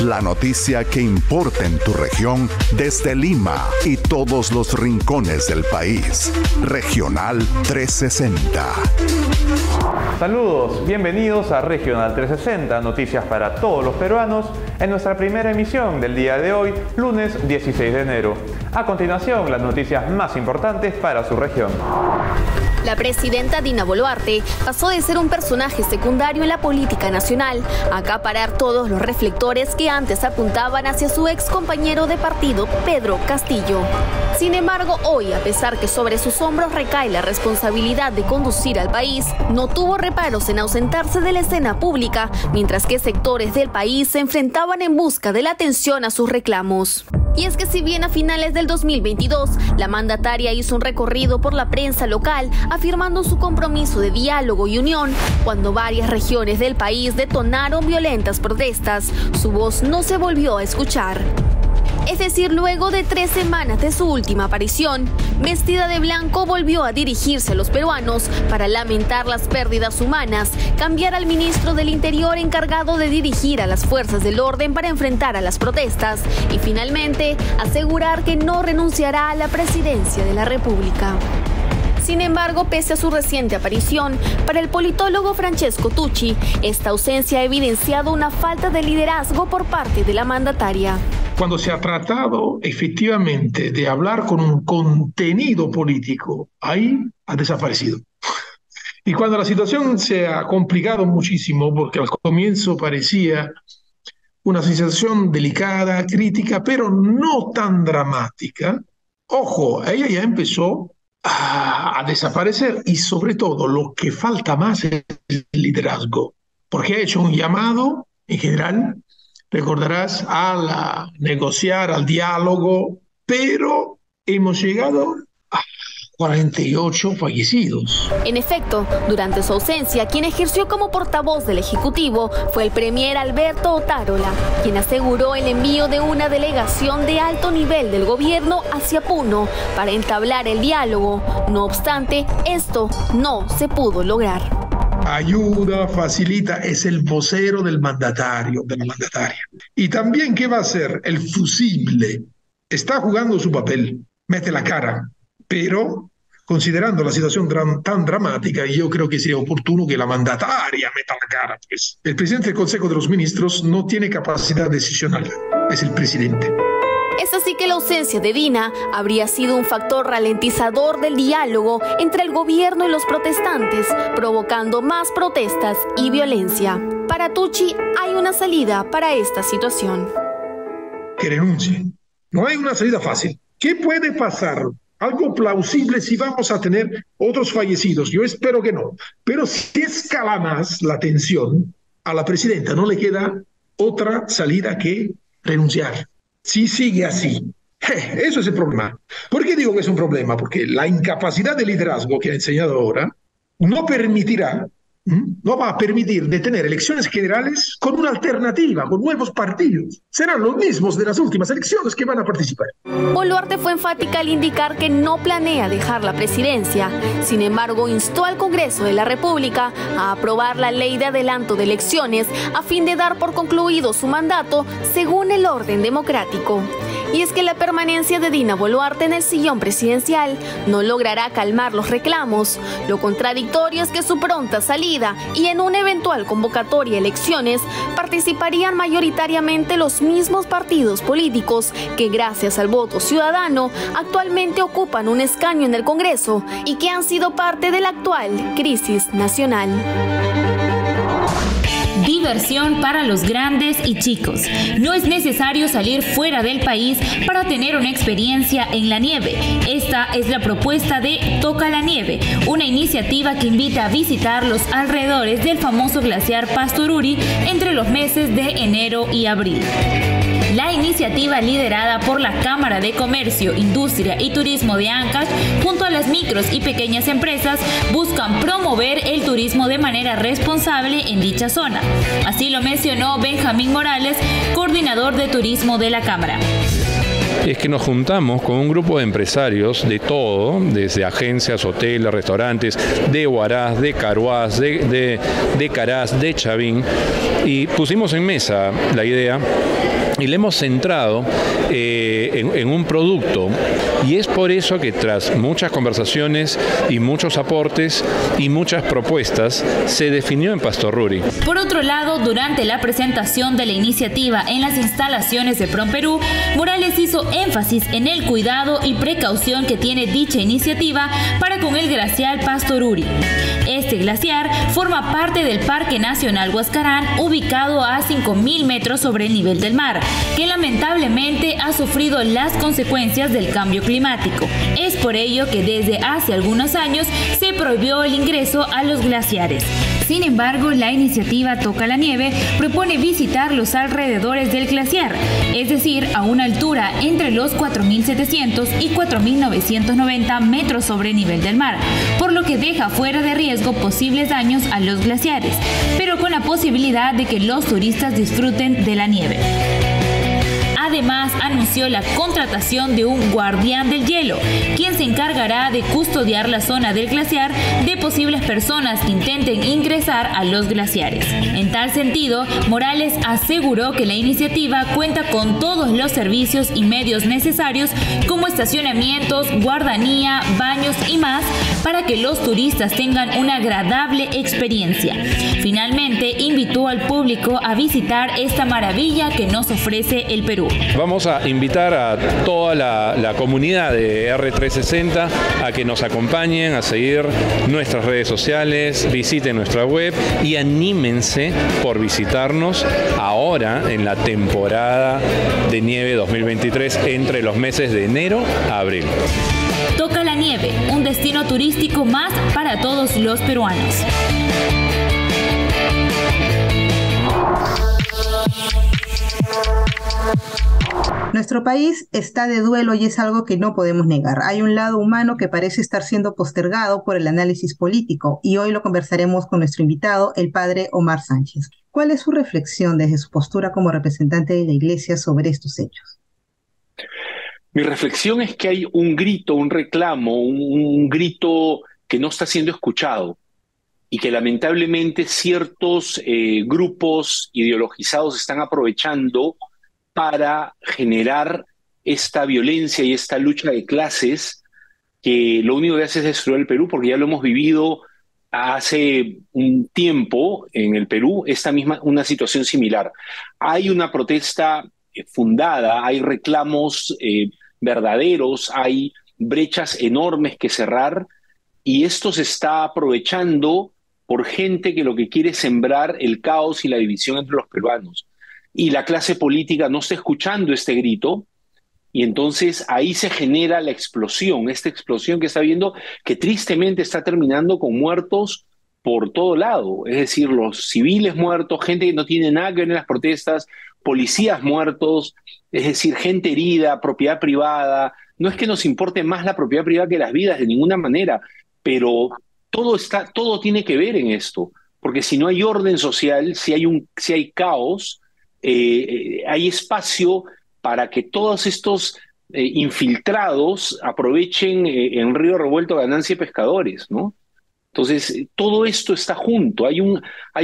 la noticia que importa en tu región desde Lima y todos los rincones del país. Regional 360. Saludos, bienvenidos a Regional 360, noticias para todos los peruanos, en nuestra primera emisión del día de hoy, lunes 16 de enero. A continuación, las noticias más importantes para su región. La presidenta Dina Boluarte pasó de ser un personaje secundario en la política nacional a acaparar todos los reflectores que antes apuntaban hacia su ex compañero de partido, Pedro Castillo. Sin embargo, hoy, a pesar que sobre sus hombros recae la responsabilidad de conducir al país, no tuvo reparos en ausentarse de la escena pública, mientras que sectores del país se enfrentaban en busca de la atención a sus reclamos. Y es que si bien a finales del 2022, la mandataria hizo un recorrido por la prensa local afirmando su compromiso de diálogo y unión, cuando varias regiones del país detonaron violentas protestas, su voz no se volvió a escuchar. Es decir, luego de 3 semanas de su última aparición, vestida de blanco volvió a dirigirse a los peruanos para lamentar las pérdidas humanas, cambiar al ministro del Interior encargado de dirigir a las fuerzas del orden para enfrentar a las protestas y finalmente asegurar que no renunciará a la presidencia de la República. Sin embargo, pese a su reciente aparición, para el politólogo Francesco Tucci, esta ausencia ha evidenciado una falta de liderazgo por parte de la mandataria. Cuando se ha tratado efectivamente de hablar con un contenido político, ahí ha desaparecido. Y cuando la situación se ha complicado muchísimo, porque al comienzo parecía una situación delicada, crítica, pero no tan dramática, ojo, ella ya empezó a desaparecer y sobre todo lo que falta más es el liderazgo, porque ha hecho un llamado en general, recordarás, a negociar, al diálogo, pero hemos llegado a 48 fallecidos. En efecto, durante su ausencia, quien ejerció como portavoz del Ejecutivo fue el premier Alberto Otárola, quien aseguró el envío de una delegación de alto nivel del gobierno hacia Puno para entablar el diálogo. No obstante, esto no se pudo lograr. Ayuda, facilita, es el vocero del mandatario, de la mandataria. Y también, ¿qué va a hacer? El fusible está jugando su papel, mete la cara, pero considerando la situación tan dramática, yo creo que sería oportuno que la mandataria meta la cara. Pues el presidente del Consejo de los Ministros no tiene capacidad decisional, es el presidente. Es así que la ausencia de Dina habría sido un factor ralentizador del diálogo entre el gobierno y los protestantes, provocando más protestas y violencia. Para Tucci hay una salida para esta situación. Que renuncie. No hay una salida fácil. ¿Qué puede pasar? Algo plausible si vamos a tener otros fallecidos. Yo espero que no. Pero si escala más la tensión, a la presidenta no le queda otra salida que renunciar. Si sigue así, eso es el problema. ¿Por qué digo que es un problema? Porque la incapacidad de liderazgo que ha enseñado ahora no permitirá, no va a permitir de tener elecciones generales con una alternativa, con nuevos partidos. Serán los mismos de las últimas elecciones que van a participar. Boluarte fue enfática al indicar que no planea dejar la presidencia. Sin embargo, instó al Congreso de la República a aprobar la ley de adelanto de elecciones a fin de dar por concluido su mandato según el orden democrático. Y es que la permanencia de Dina Boluarte en el sillón presidencial no logrará calmar los reclamos. Lo contradictorio es que su pronta salida y en una eventual convocatoria a elecciones participarían mayoritariamente los mismos partidos políticos que gracias al voto ciudadano actualmente ocupan un escaño en el Congreso y que han sido parte de la actual crisis nacional. Diversión para los grandes y chicos. No es necesario salir fuera del país para tener una experiencia en la nieve. Esta es la propuesta de Toca la Nieve, una iniciativa que invita a visitar los alrededores del famoso glaciar Pastoruri entre los meses de enero y abril. La iniciativa, liderada por la Cámara de Comercio, Industria y Turismo de Ancash, junto a las micros y pequeñas empresas, buscan promover el turismo de manera responsable en dicha zona. Así lo mencionó Benjamín Morales, coordinador de turismo de la Cámara. es que nos juntamos con un grupo de empresarios de todo, desde agencias, hoteles, restaurantes, de Huaraz, de Carhuaz, de Caraz, de Chavín, y pusimos en mesa la idea y le hemos centrado en un producto, y es por eso que tras muchas conversaciones y muchos aportes y muchas propuestas se definió en Pastorruri. Por otro lado, durante la presentación de la iniciativa en las instalaciones de PROMPERÚ, Morales hizo énfasis en el cuidado y precaución que tiene dicha iniciativa para con el glaciar Pastorruri. Este glaciar forma parte del Parque Nacional Huascarán, ubicado a 5.000 metros sobre el nivel del mar, que lamentablemente ha sufrido las consecuencias del cambio climático. Es por ello que desde hace algunos años se prohibió el ingreso a los glaciares. Sin embargo, la iniciativa Toca la Nieve propone visitar los alrededores del glaciar, es decir, a una altura entre los 4.700 y 4.990 metros sobre el nivel del mar, por lo que deja fuera de riesgo posibles daños a los glaciares, pero con la posibilidad de que los turistas disfruten de la nieve. Además, anunció la contratación de un guardián del hielo, quien se encargará de custodiar la zona del glaciar de posibles personas que intenten ingresar a los glaciares. En tal sentido, Morales aseguró que la iniciativa cuenta con todos los servicios y medios necesarios, como estacionamientos, guardanía, baños y más, para que los turistas tengan una agradable experiencia. Finalmente, invitó al público a visitar esta maravilla que nos ofrece el Perú. Vamos a invitar a toda la comunidad de R360 a que nos acompañen, a seguir nuestras redes sociales, visiten nuestra web y anímense por visitarnos ahora en la temporada de nieve 2023 entre los meses de enero a abril. Toca la Nieve, un destino turístico más para todos los peruanos. Nuestro país está de duelo y es algo que no podemos negar. Hay un lado humano que parece estar siendo postergado por el análisis político y hoy lo conversaremos con nuestro invitado, el padre Omar Sánchez. ¿Cuál es su reflexión desde su postura como representante de la Iglesia sobre estos hechos? Mi reflexión es que hay un grito, un reclamo, un grito que no está siendo escuchado y que lamentablemente ciertos grupos ideologizados están aprovechando para generar esta violencia y esta lucha de clases que lo único que hace es destruir el Perú, porque ya lo hemos vivido hace un tiempo en el Perú, una situación similar. Hay una protesta fundada, hay reclamos verdaderos, hay brechas enormes que cerrar, y esto se está aprovechando por gente que lo que quiere es sembrar el caos y la división entre los peruanos. Y la clase política no está escuchando este grito, y entonces ahí se genera la explosión, esta explosión que está viendo, que tristemente está terminando con muertos por todo lado, es decir, los civiles muertos, gente que no tiene nada que ver en las protestas, policías muertos, es decir, gente herida, propiedad privada. No es que nos importe más la propiedad privada que las vidas de ninguna manera, pero todo tiene que ver en esto, porque si no hay orden social, si hay caos, hay espacio para que todos estos infiltrados aprovechen en río revuelto ganancia de pescadores, ¿no? Entonces, todo esto está junto. Hay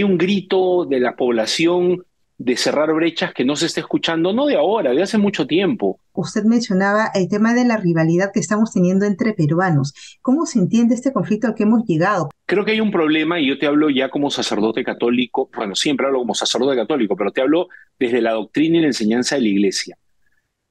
un grito de la población de cerrar brechas que no se está escuchando, no de ahora, de hace mucho tiempo. Usted mencionaba el tema de la rivalidad que estamos teniendo entre peruanos. ¿Cómo se entiende este conflicto al que hemos llegado? Creo que hay un problema, y yo te hablo ya como sacerdote católico, bueno, siempre hablo como sacerdote católico, pero te hablo desde la doctrina y la enseñanza de la Iglesia.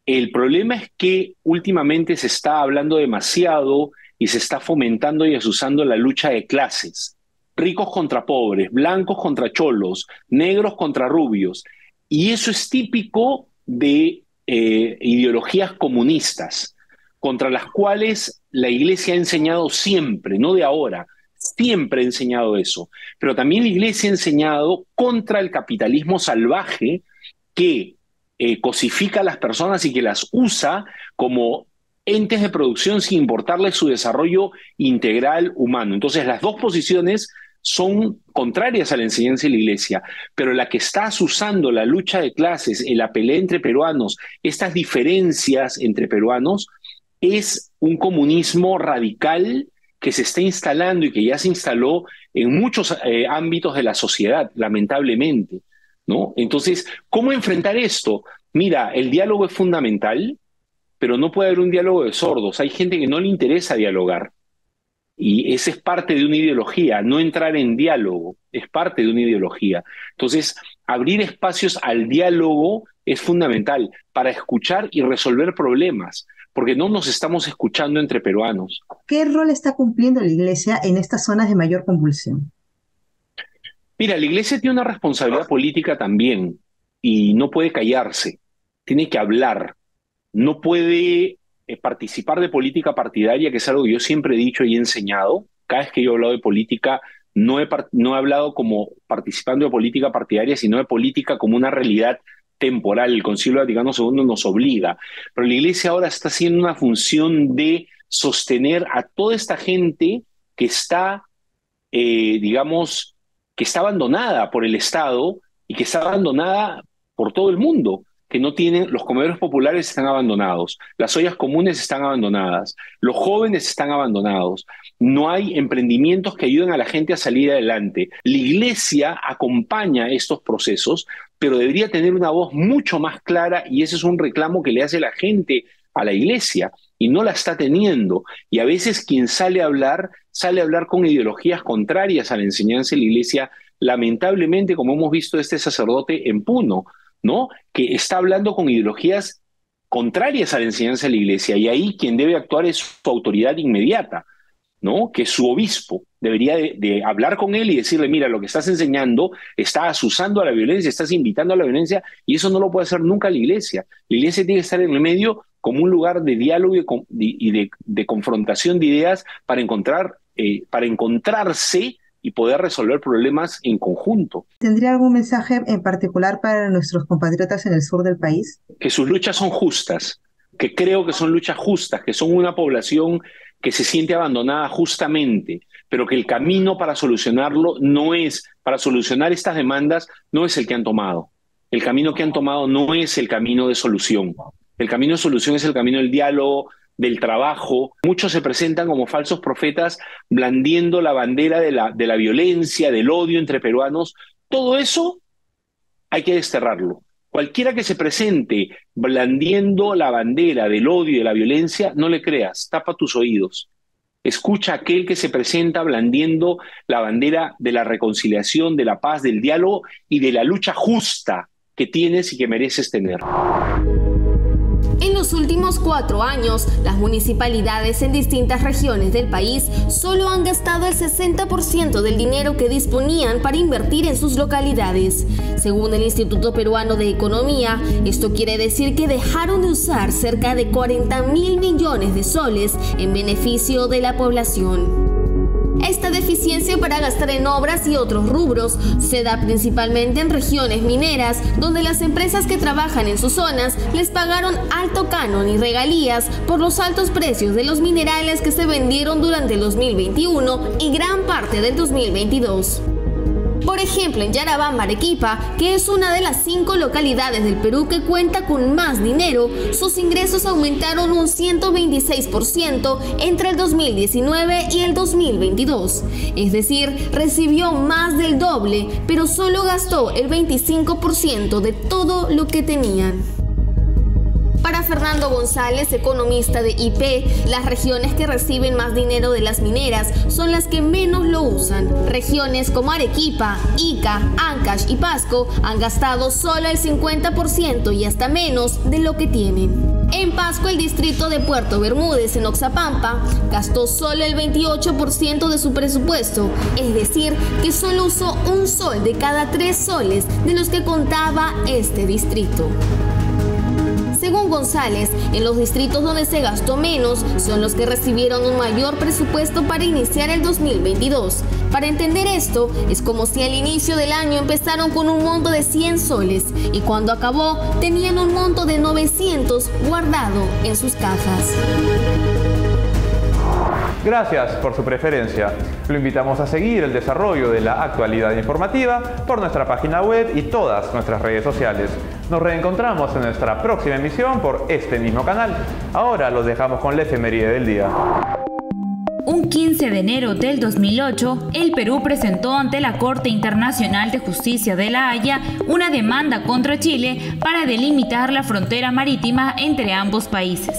El problema es que últimamente se está hablando demasiado y se está fomentando y asusando la lucha de clases. Ricos contra pobres, blancos contra cholos, negros contra rubios. Y eso es típico de ideologías comunistas, contra las cuales la Iglesia ha enseñado siempre, no de ahora, siempre ha enseñado eso. Pero también la Iglesia ha enseñado contra el capitalismo salvaje que cosifica a las personas y que las usa como entes de producción sin importarles su desarrollo integral humano. Entonces, las dos posiciones son contrarias a la enseñanza de la Iglesia, pero la que está azuzando la lucha de clases, la pelea entre peruanos, estas diferencias entre peruanos, es un comunismo radical que se está instalando y que ya se instaló en muchos ámbitos de la sociedad, lamentablemente, ¿no? Entonces, ¿cómo enfrentar esto? Mira, el diálogo es fundamental, pero no puede haber un diálogo de sordos. Hay gente que no le interesa dialogar. Y esa es parte de una ideología, no entrar en diálogo, es parte de una ideología. Entonces, abrir espacios al diálogo es fundamental para escuchar y resolver problemas, porque no nos estamos escuchando entre peruanos. ¿Qué rol está cumpliendo la Iglesia en estas zonas de mayor convulsión? Mira, la Iglesia tiene una responsabilidad política también y no puede callarse, tiene que hablar, no puede participar de política partidaria, que es algo que yo siempre he dicho y he enseñado. Cada vez que yo he hablado de política, no he hablado como participando de política partidaria, sino de política como una realidad temporal. El Concilio Vaticano II nos obliga. Pero la Iglesia ahora está haciendo una función de sostener a toda esta gente que está, digamos, que está abandonada por el Estado y que está abandonada por todo el mundo. Que no tienen, los comedores populares están abandonados, las ollas comunes están abandonadas, los jóvenes están abandonados, no hay emprendimientos que ayuden a la gente a salir adelante. La Iglesia acompaña estos procesos, pero debería tener una voz mucho más clara y ese es un reclamo que le hace la gente a la Iglesia y no la está teniendo. Y a veces quien sale a hablar con ideologías contrarias a la enseñanza de la Iglesia, lamentablemente, como hemos visto este sacerdote en Puno, ¿no? Que está hablando con ideologías contrarias a la enseñanza de la Iglesia, y ahí quien debe actuar es su autoridad inmediata, ¿no? Que su obispo debería de hablar con él y decirle, mira, lo que estás enseñando, estás usando a la violencia, estás invitando a la violencia, y eso no lo puede hacer nunca la Iglesia. La Iglesia tiene que estar en el medio como un lugar de diálogo y de confrontación de ideas para encontrarse y poder resolver problemas en conjunto. ¿Tendría algún mensaje en particular para nuestros compatriotas en el sur del país? Que sus luchas son justas, que creo que son luchas justas, que son una población que se siente abandonada justamente, pero que el camino para solucionarlo para solucionar estas demandas, no es el que han tomado. El camino que han tomado no es el camino de solución. El camino de solución es el camino del diálogo, del trabajo. Muchos se presentan como falsos profetas blandiendo la bandera de la violencia, del odio entre peruanos. Todo eso hay que desterrarlo. Cualquiera que se presente blandiendo la bandera del odio y de la violencia, no le creas, tapa tus oídos. Escucha a aquel que se presenta blandiendo la bandera de la reconciliación, de la paz, del diálogo y de la lucha justa que tienes y que mereces tener. En los últimos 4 años, las municipalidades en distintas regiones del país solo han gastado el 60% del dinero que disponían para invertir en sus localidades. Según el Instituto Peruano de Economía, esto quiere decir que dejaron de usar cerca de 40.000 millones de soles en beneficio de la población. Esta deficiencia para gastar en obras y otros rubros se da principalmente en regiones mineras, donde las empresas que trabajan en sus zonas les pagaron alto canon y regalías por los altos precios de los minerales que se vendieron durante el 2021 y gran parte del 2022. Por ejemplo, en Yarabamba, Arequipa, que es una de las 5 localidades del Perú que cuenta con más dinero, sus ingresos aumentaron un 126% entre el 2019 y el 2022. Es decir, recibió más del doble, pero solo gastó el 25% de todo lo que tenían. Para Fernando González, economista de IP, las regiones que reciben más dinero de las mineras son las que menos lo usan. Regiones como Arequipa, Ica, Ancash y Pasco han gastado solo el 50% y hasta menos de lo que tienen. En Pasco, el distrito de Puerto Bermúdez, en Oxapampa, gastó solo el 28% de su presupuesto, es decir, que solo usó un sol de cada 3 soles de los que contaba este distrito. Según González, en los distritos donde se gastó menos son los que recibieron un mayor presupuesto para iniciar el 2022. Para entender esto, es como si al inicio del año empezaron con un monto de 100 soles y cuando acabó tenían un monto de 900 guardado en sus cajas. Gracias por su preferencia. Lo invitamos a seguir el desarrollo de la actualidad informativa por nuestra página web y todas nuestras redes sociales. Nos reencontramos en nuestra próxima emisión por este mismo canal. Ahora los dejamos con la efeméride del día. Un 15 de enero del 2008, el Perú presentó ante la Corte Internacional de Justicia de La Haya una demanda contra Chile para delimitar la frontera marítima entre ambos países.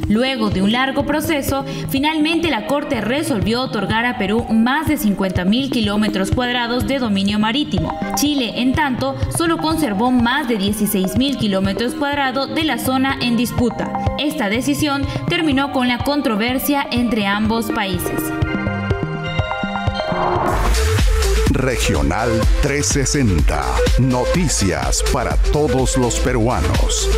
Luego de un largo proceso, finalmente la Corte resolvió otorgar a Perú más de 50.000 kilómetros cuadrados de dominio marítimo. Chile, en tanto, solo conservó más de 16.000 kilómetros cuadrados de la zona en disputa. Esta decisión terminó con la controversia entre ambos países. Regional 360. Noticias para todos los peruanos.